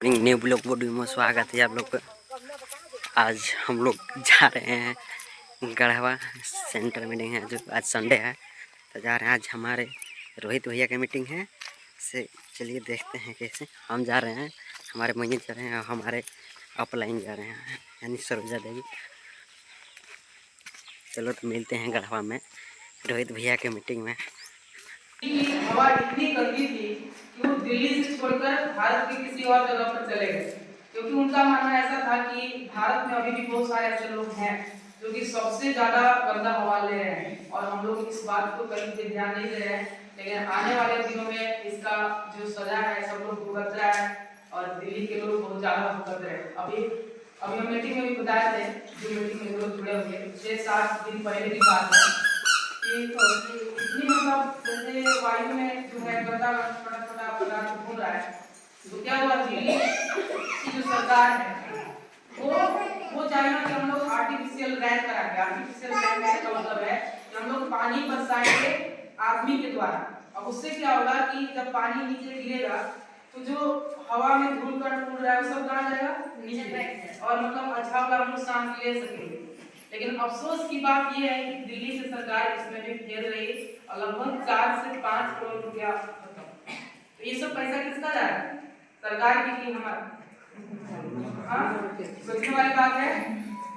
New blog video में स्वागत है आप लोग का। आज हम लोग जा रहे हैं गढ़वा सेंटर मीटिंग है, जो आज संडे है तो जा रहे हैं। आज हमारे रोहित भैया की मीटिंग है से चलिए देखते हैं कैसे हम जा रहे हैं। हमारे मैया जा रहे हैं, हमारे अपलाइन जा रहे हैं यानी सरोजा देवी। चलो तो मिलते हैं गढ़वा में रोहित भैया के मीटिंग में। हवा इतनी गंदी थी कि वो दिल्ली से छोड़कर भारत के किसी और जगह पर चले गए, क्योंकि उनका मानना ऐसा था कि भारत में अभी भी बहुत सारे ऐसे लोग हैं जो कि सबसे ज्यादा गंदा हवा ले रहे हैं, और हम लोग इस बात को कहीं पे ध्यान नहीं दे रहे हैं। लेकिन आने वाले दिनों में इसका जो सजा है सब लोग भुगत रहा है, और दिल्ली के लोग बहुत ज्यादा भुगत रहे हैं। अभी हम मीटिंग में भी बताए थे, जो मीटिंग में लोग जुड़े हुए 6-7 दिन पहले की बात है कि इतनी मतलब जैसे वायु में जो है गंदा छोटा पदार्थ घूम रहा है, तो क्या हुआ दिल्ली की जो सरकार है वो चाहेगा कि हम लोग आर्टिफिशियल रैन कराएंगे। आर्टिफिशियल रैन का मतलब है कि हम लोग पानी बरसाएंगे आदमी के द्वारा। अब उससे क्या होगा कि जब पानी नीचे गिरेगा तो जो हवा में धूल कण उड़ रहा है वो सब कहाँ जाएगा, नीचे, और मतलब अच्छा होगा, हम लोग सांस ले सकेंगे। लेकिन अफसोस की बात यह है कि दिल्ली से सरकार इसमें भी फेल रही और लगभग 4 से 5 करोड़ रुपया खत्म। तो ये सब पैसा किसका जा रहा है, सरकार की कि हमारा? हाँ, सोचने वाली बात है।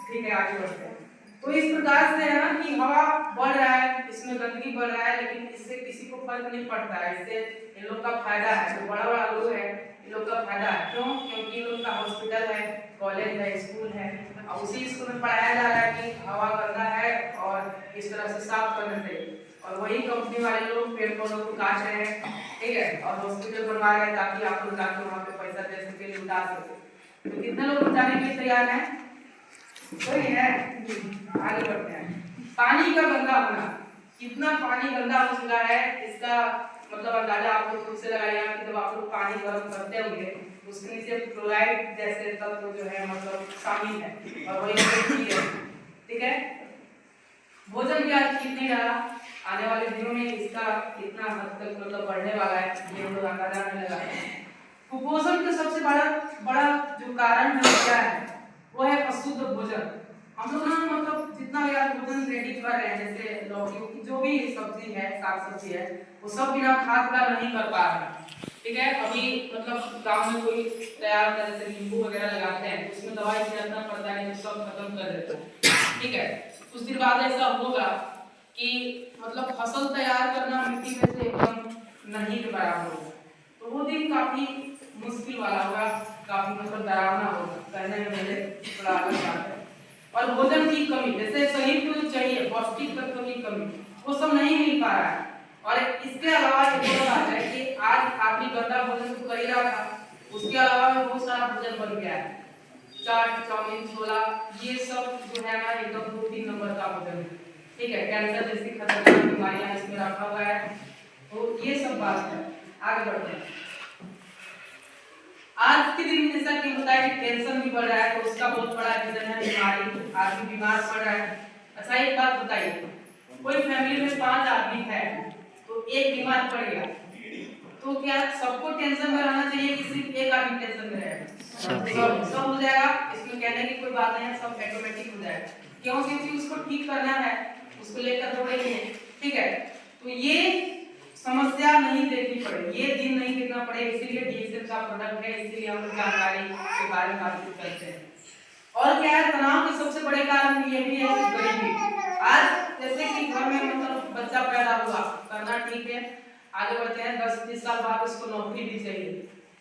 ठीक है, आगे बढ़ते हैं। तो इस प्रकार से है ना कि हवा बढ़ रहा है, इसमें गंदगी बढ़ रहा है, लेकिन इससे किसी को फर्क नहीं पड़ता है। इससे इन लोग का फायदा है, जो बड़ा बड़ा लोग है इन लोग का फायदा है। क्यों? क्योंकि इन लोग का हॉस्पिटल है, कॉलेज है, स्कूल है, और उसी स्कूल में पढ़ाया जा रहा है कि हवा गंदा है और इस तरह से साफ करना चाहिए। और वही कंपनी वाले लोग पेड़ पौधों को काट रहे हैं, ठीक है, और हॉस्पिटल बनवा रहे हैं ताकि आप लोग जाके वहाँ पे पैसा दे सके, लुटा सके। तो कितने लोग लुटाने के लिए तैयार हैं? कोई है? आगे बढ़ते हैं। पानी का गंदा होना, कितना पानी गंदा हो चुका है इसका मतलब अंदाजा आप लोग खुद से लगाइए कि जब आप लोग पानी गर्म करते होंगे उसके नीचे फ्लोराइड जैसे तत्व जो है मतलब शामिल है, और वही है, ठीक है। भोजन भी आज ठीक नहीं रहा, आने वाले दिनों में इसका कितना हद तक मतलब बढ़ने वाला है ये हम लोग अंदाजा नहीं लगा सकते। कुपोषण का सबसे बड़ा जो कारण है क्या है, वो है अशुद्ध भोजन। हम लोग ना मतलब जितना भी आज भोजन रेडी कर रहे हैं, जैसे लौकी की जो भी सब्जी है, साग सब्जी है, वो सब बिना खाद का नहीं कर पा रहे, ठीक है। अभी मतलब गांव में कोई तैयार कर जैसे नींबू वगैरह लगाते हैं उसमें दवाई छिड़कना पड़ता है, तो सब खत्म कर देता है, ठीक है। कुछ दिन बाद ऐसा होगा कि मतलब फसल तैयार करना मिट्टी में से एकदम नहीं के बराबर होगा, तो वो दिन काफी मुश्किल वाला होगा, काफी मतलब डरावना होगा, कहने में मेरे थोड़ा अलग बात है। और भोजन की कमी, जैसे शरीर को चाहिए पौष्टिक तत्वों की कमी, वो सब नहीं मिल पा रहा है। और इसके अलावा एक और बात है कि आज आदमी गंदा भोजन तो कर ही रहा था, उसके अलावा भी बहुत सारा भोजन बन गया है, चाट चाउमीन छोला, ये सब जो है ना एकदम 2-3 नंबर का भोजन है, ठीक है। कैंसर जैसी खतरनाक बीमारियां इसमें रखा हुआ है, तो ये सब बात है। आगे बढ़ते हैं। आज के दिन जैसा कि बताया कि टेंशन भी बढ़ रहा है, तो उसका बहुत बड़ा रीजन है बीमारी, आदमी बीमार पड़ रहा है। अच्छा एक बात बताइए, कोई फैमिली में 5 आदमी है तो एक बीमार पड़ गया, तो क्या सबको टेंशन में रहना चाहिए कि सिर्फ एक आदमी टेंशन में रहेगा? सब हो जाएगा, इसमें कहने की कोई बात नहीं है, सब ऑटोमेटिक हो जाएगा। क्यों? क्योंकि उसको ठीक करना है, उसको लेकर थोड़ा ही है, ठीक है। तो ये समस्या नहीं देखनी पड़े, ये दिन नहीं देखना पड़े, इसीलिए डीएसएम का प्रोडक्ट है, इसीलिए हम जानकारी के बारे में बातचीत करते हैं। और क्या है, तनाव के सबसे बड़े कारण ये भी है कि गरीबी। आज जैसे कि घर में मतलब बच्चा पैदा हुआ, करना ठीक है, आगे बढ़ते हैं, 10-20 साल बाद उसको नौकरी भी चाहिए,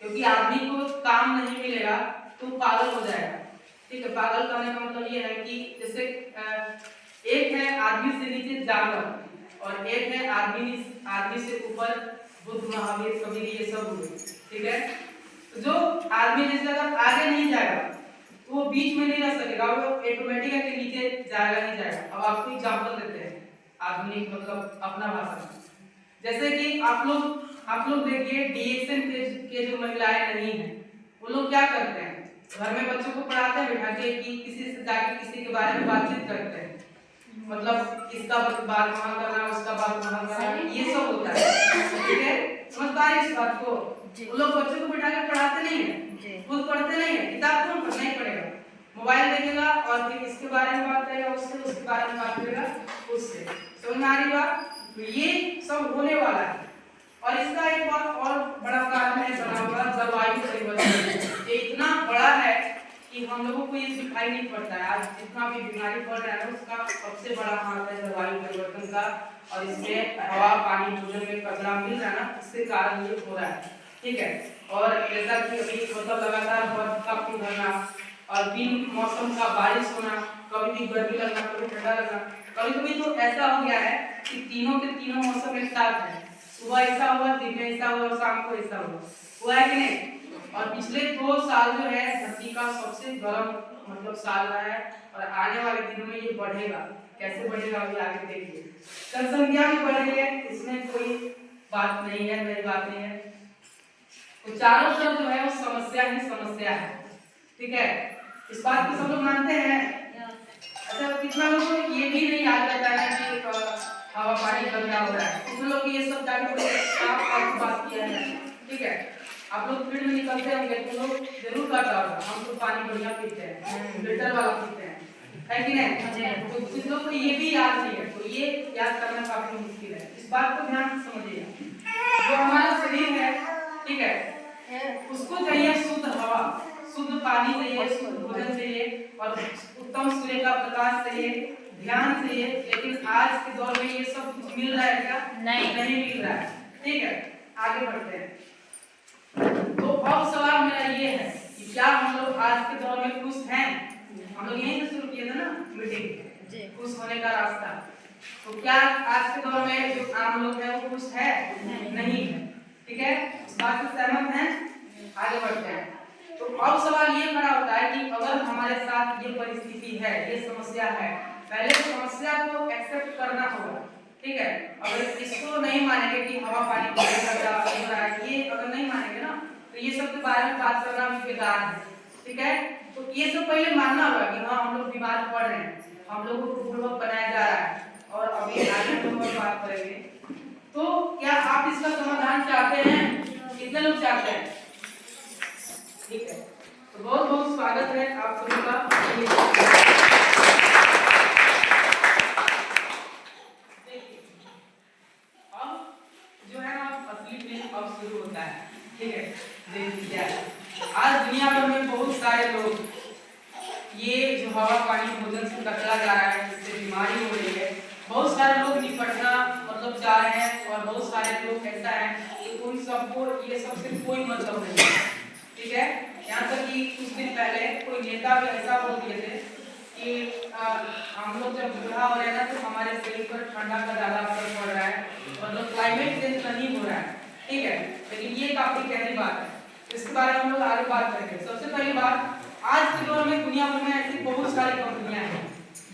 क्योंकि आदमी को काम नहीं मिलेगा तो पागल हो जाएगा, ठीक है। पागल करने का मतलब ये है कि जैसे एक है आदमी से नीचे जानवर, और एक है आदमी से ऊपर बुद्ध, महावीर, कबीर, ये सब हुए, ठीक है। तो जो आदमी जैसे अगर आगे नहीं जाएगा तो वो बीच में नहीं रह सकेगा, वो ऑटोमेटिक के नीचे जाएगा ही जाएगा। अब आपको एग्जांपल देते हैं आधुनिक मतलब अपना भाषा में, जैसे कि आप लोग देखिए डीएसएम के जो महिलाएं नहीं है, वो लोग क्या करते हैं, घर में बच्चों को पढ़ाते हैं बिठा के कि किसी से जाके किसी के बारे में बातचीत करते हैं, मतलब इसका बात वहां करना, उसका बात वहां करना, ये सब होता है, ठीक है। समझ पा रहे इस बात को? वो लोग बच्चों को बिठा के पढ़ाते नहीं है, खुद बारे में बात करेगा उससे, उसके बारे में बात करेगा उससे। समझ में आ रही बात? तो ये सब होने वाला है। और इसका एक बात और बड़ा कारण है बना हुआ जलवायु परिवर्तन। ये इतना बड़ा है कि हम लोगों को ये दिखाई नहीं पड़ता है। आज जितना भी बीमारी बढ़ रहा है उसका सबसे बड़ा हाथ है जलवायु परिवर्तन का। और इसमें हवा, पानी, भोजन में कचरा मिल रहा है ना, इसके कारण ये हो रहा है। ठीक है। और जैसा कि अभी मतलब लगातार बर्फ का पिघलना और बिन मौसम का बारिश होना, कभी भी गर्मी लगना, कभी ठंडा लगना, कभी कभी तो ऐसा हो गया है कि तीनों के तीनों मौसम एक साथ है। सुबह ऐसा हुआ, दिन में ऐसा हुआ और शाम को ऐसा हुआ है कि नहीं? और पिछले 2 साल जो है धरती का सबसे गर्म मतलब साल रहा है। और आने वाले दिनों में ये बढ़ेगा। कैसे बढ़ेगा अभी आगे देखिए। जनसंख्या भी बढ़ रही है, इसमें कोई बात नहीं है, नई बात नहीं है। तो चारों तरफ जो है वो समस्या ही समस्या है। ठीक है, इस बात को सब लोग मानते हैं। अच्छा, कितना लोगों को ये भी नहीं याद रहता है कि हवा पानी गंदा हो रहा है। कितने लोग ये सब जानते हैं? बात किया है। ठीक है, आप लोग फील्ड में निकलते होंगे तो लोग जरूर कहता होगा हम तो पानी बढ़िया पीते हैं, फिल्टर वाला पीते हैं, है कि नहीं? तो कुछ लोग को ये भी याद नहीं है, तो ये याद करना काफी मुश्किल है। इस बात को ध्यान से समझिएगा। जो हमारा शरीर है, ठीक है, उसको चाहिए शुद्ध हवा, शुद्ध पानी चाहिए, शुद्ध भोजन चाहिए और उत्तम सूर्य का प्रकाश चाहिए, ध्यान चाहिए। लेकिन आज के दौर में ये सब कुछ मिल रहा है क्या? नहीं मिल रहा है। ठीक है, आगे बढ़ते हैं। तो अब सवाल मेरा ये है कि क्या हम लोग आज के दौर में खुश हैं? हम लोग यहीं से शुरू किए थे ना मीटिंग, खुश होने का रास्ता। तो क्या आज के दौर में जो आम लोग हैं वो खुश है? नहीं है। ठीक है, इस बात से सहमत हैं? आगे बढ़ते हैं। तो अब सवाल ये खड़ा होता है कि अगर हमारे साथ ये परिस्थिति है, ये समस्या है, पहले समस्या को एक्सेप्ट करना होगा। ठीक है, अगर इसको नहीं मानेंगे कि हवा पानी हो रहा है, ये अगर नहीं मानेंगे ना तो ये सब के बारे में बात करना भी बेकार है। ठीक है, तो ये सब पहले मानना होगा कि हाँ हम लोग बीमार पड़ रहे हैं, हम लोगों को बुढ़वा बनाया जा रहा है। और अभी आगे हम लोग बात करेंगे। तो क्या आप इसका समाधान चाहते हैं? कितने लोग चाहते हैं? ठीक है, तो बहुत बहुत स्वागत है आप सभी का। अब जो है ना असली खेल अब शुरू होता है। ठीक है, देखिए आज दुनिया भर में बहुत सारे लोग ये जो हवा पानी भोजन से कचरा जा रहा है, जिससे बीमारी हो रही है, बहुत सारे लोग निपटना मतलब चाह रहे हैं। और बहुत सारे लोग ऐसा है कि उन सबको ये सबसे कोई मतलब नहीं है। ठीक है, यहाँ तक कि कुछ दिन पहले कोई नेता भी ऐसा बोल दिए थे कि हम लोग जब बूढ़ा हो रहे हैं ना तो हमारे शरीर पर ठंडा का ज्यादा असर पड़ रहा है, मतलब क्लाइमेट चेंज नहीं हो रहा है। ठीक है, लेकिन ये काफी गहरी बात है, इसके बारे में हम लोग आगे बात करेंगे। सबसे पहली बात, आज के दौर में दुनिया भर में ऐसी बहुत सारी कंपनियां हैं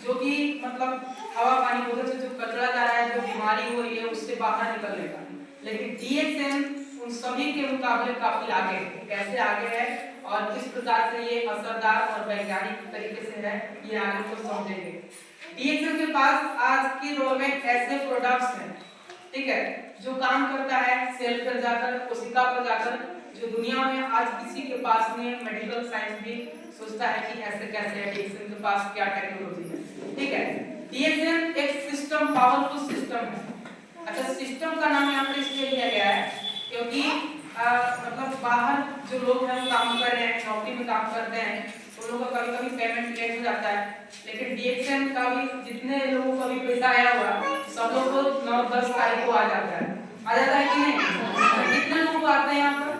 जो कि मतलब हवा पानी भोजन से जो कचरा जा रहा है, जो बीमारी हो रही है उससे बाहर निकलने का, लेकिन DXM उन सभी के मुकाबले काफी आगे है। कैसे आगे है और किस प्रकार से ये असरदार और वैज्ञानिक तरीके से है, ये आगे को समझेंगे। DXM के पास आज के दौर में ऐसे प्रोडक्ट्स हैं, ठीक है, जो काम करता है सेल पर जाकर, कोशिका पर जाकर, जो दुनिया में आज किसी के पास में मेडिकल साइंस भी सोचता है कि ऐसे कैसे है, DXM के पास क्या टेक्नोलॉजी है। ठीक है, DXM एक सिस्टम, पावरफुल सिस्टम है। अच्छा, सिस्टम का नाम यहाँ पर इसलिए लिया गया है क्योंकि मतलब बाहर जो लोग हैं वो काम कर रहे हैं, नौकरी में काम करते हैं, उन लोगों का कभी कभी पेमेंट लेट हो जाता है। लेकिन DXM का भी जितने लोगों को भी पैसा आया हुआ सब लोग को 9-10 तारीख को आ जाता है। आ जाता है कि नहीं? कितने लोगों को आता है यहाँ पर?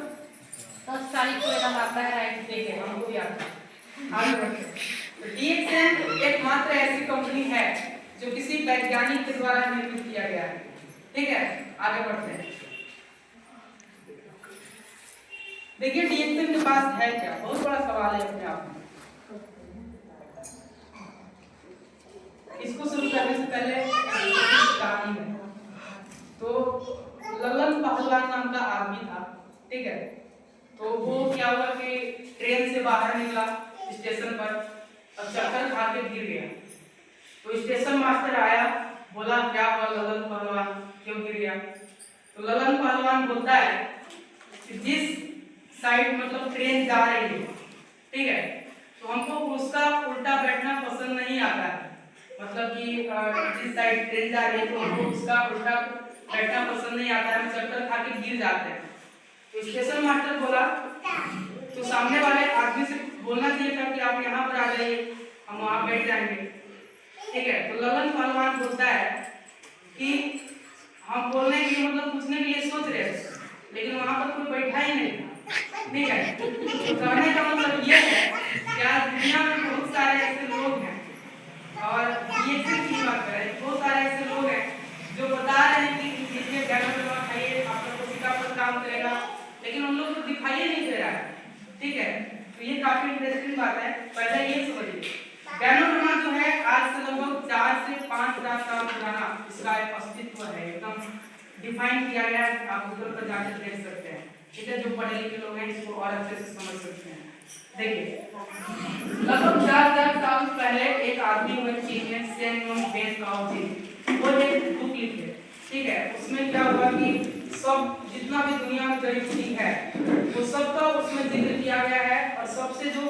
10 तारीख को एकदम आता है, राइट? ठीक है, हमको भी आता है। आगे बढ़ते हैं। DXM एकमात्र ऐसी कंपनी है जो किसी वैज्ञानिक के द्वारा निर्मित किया गया है। ठीक है, आगे बढ़ते हैं। देखिए DXM के पास है क्या? बहुत बड़ा सवाल है अपने आप में। इसको शुरू करने से पहले कहानी है। तो ललन पहलवान नाम का आदमी था, ठीक है, तो वो क्या हुआ कि ट्रेन से बाहर निकला स्टेशन पर और चक्कर खा के गिर गया। तो स्टेशन मास्टर आया, बोला क्या हुआ ललन पहलवान, क्यों गिर गया? तो ललन पहलवान बोलता है कि जिस साइड मतलब ट्रेन जा रही है, ठीक है, तो तो हमको उसका उल्टा बैठना पसंद नहीं आता है। मतलब कि जिस साइड ट्रेन जा रही है तो हमको उसका उल्टा बैठना पसंद नहीं आता है, हम चक्कर खा के गिर जाते हैं। तो स्टेशन मास्टर बोला तो सामने वाले आदमी से बोलना चाहिए था कि आप यहाँ पर आ जाइए, हम वहाँ बैठ जाएंगे। ठीक है, तो ललन पहलवान बोलता है कि हम बोलने के लिए मतलब पूछने के लिए सोच रहे थे, लेकिन वहाँ पर कोई बैठा ही नहीं था। ठीक है, तो कहने का मतलब ये है कि आज दुनिया में बहुत सारे ऐसे लोग हैं, और ये सिर्फ की बात करें, बहुत सारे ऐसे लोग हैं जो बता रहे हैं कि देखिए गैनो खाइए आपका कोशिका पर काम करेगा, लेकिन उन लोग को दिखाई नहीं दे रहा है। ठीक है, तो ये काफी इंटरेस्टिंग बात है। पहले ये समझिए, गैनोडर्मा जो है आज से लगभग 4 से 5,000 साल पुराना इसका एक अस्तित्व है, एकदम डिफाइन किया गया है। आप गूगल पर जाकर देख सकते हैं। ठीक है, जो पढ़े लिखे लोग हैं इसको और अच्छे से समझ सकते हैं। देखिए, लगभग 4,000 साल पहले एक आदमी हुए चीन में, सेन बेन काओजी, वो एक बुक लिखे। ठीक है, उसमें क्या हुआ कि सब जितना भी दुनिया में जड़ी बूटी है वो सबका उसमें जिक्र किया गया है, और सबसे जो